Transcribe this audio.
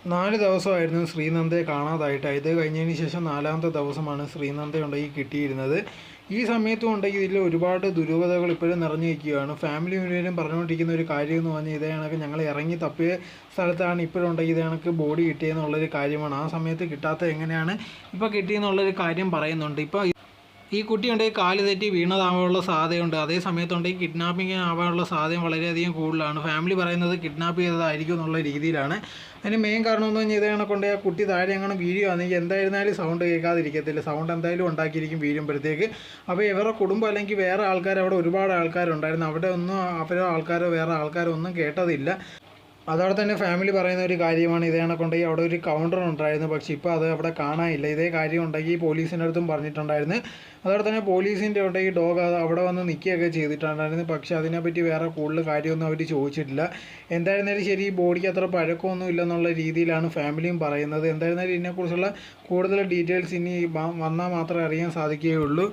4 ദിവസമായിരുന്നു ശ്രീനന്ദയെ കാണാതായിട്ട്. ഇത് കഴിഞ്ഞതിന് ശേഷം 4ാമത്തെ ദിവസമാണ് ശ്രീനന്ദ ഉണ്ടെങ്കിൽ കിട്ടിയിരുന്നത്. ഈ സമയത്തും ഉണ്ടെങ്കിൽ ഇതിൽ ഒരുപാട് ദുരൂഹതകൾ ഇപ്പോഴും നിറഞ്ഞു നിൽക്കുകയാണ്. ഫാമിലി മുഴുവനും പറഞ്ഞുകൊണ്ടിരിക്കുന്ന ഒരു കാര്യം എന്ന് പറഞ്ഞാൽ ഇതേ കണക്ക് ഞങ്ങൾ ഇറങ്ങി തപ്പിയ സ്ഥലത്താണ് ഇപ്പോഴുണ്ടെങ്കിൽ ഇതേ കണക്ക് ബോഡി കിട്ടിയെന്നുള്ളൊരു കാര്യമാണ്. ആ സമയത്ത് കിട്ടാത്തത് എങ്ങനെയാണ് ഇപ്പോൾ കിട്ടിയെന്നുള്ളൊരു കാര്യം പറയുന്നുണ്ട്. ഇപ്പോൾ ഈ കുട്ടിയുണ്ടെങ്കിൽ കാല് തെറ്റി വീണതാവാനുള്ള സാധ്യതയുണ്ട്. അതേ സമയത്തുണ്ടെങ്കിൽ കിഡ്നാപ്പിംഗ് ആവാനുള്ള സാധ്യത വളരെയധികം കൂടുതലാണ്. ഫാമിലി പറയുന്നത് കിഡ്നാപ്പ് ചെയ്തതായിരിക്കും എന്നുള്ള രീതിയിലാണ്. അതിന് മെയിൻ കാരണം എന്ന് പറഞ്ഞാൽ ഇതേ കണക്കൊണ്ട് ആ കുട്ടി താഴെ അങ്ങനെ വീഴുകയാണെങ്കിൽ എന്തായിരുന്നാലും സൗണ്ട് കേൾക്കാതിരിക്കത്തില്ല. സൗണ്ട് എന്തായാലും ഉണ്ടാക്കിയിരിക്കും വീഴുമ്പോഴത്തേക്ക്. അപ്പോൾ ഇവരുടെ കുടുംബം അല്ലെങ്കിൽ വേറെ ആൾക്കാർ, അവിടെ ഒരുപാട് ആൾക്കാരുണ്ടായിരുന്നു, അവിടെ ഒന്നും അവരോ ആൾക്കാരോ വേറെ ആൾക്കാരോ ഒന്നും കേട്ടതില്ല. അതോടെ തന്നെ ഫാമിലി പറയുന്ന ഒരു കാര്യമാണ് ഇതേ കണക്കുണ്ടെങ്കിൽ അവിടെ ഒരു കൗണ്ടർ ഉണ്ടായിരുന്നു, പക്ഷേ ഇപ്പോൾ അത് അവിടെ കാണാനില്ല. ഇതേ കാര്യം ഉണ്ടെങ്കിൽ പോലീസിൻ്റെ അടുത്തും പറഞ്ഞിട്ടുണ്ടായിരുന്നു. അതോടെ തന്നെ പോലീസിൻ്റെ ഉണ്ടെങ്കിൽ ഡോഗ് അത് അവിടെ വന്ന് നിൽക്കുകയൊക്കെ ചെയ്തിട്ടുണ്ടായിരുന്നു. പക്ഷേ അതിനെപ്പറ്റി വേറെ കൂടുതൽ കാര്യമൊന്നും അവർ ചോദിച്ചിട്ടില്ല. എന്തായിരുന്നാലും ശരി, ഈ ബോഡിക്ക് അത്ര പഴക്കമൊന്നും ഇല്ലെന്നുള്ള രീതിയിലാണ് ഫാമിലിയും പറയുന്നത്. എന്തായിരുന്നാലും ഇതിനെക്കുറിച്ചുള്ള കൂടുതൽ ഡീറ്റെയിൽസ് ഇനി വന്നാൽ മാത്രമേ അറിയാൻ സാധിക്കുകയുള്ളൂ.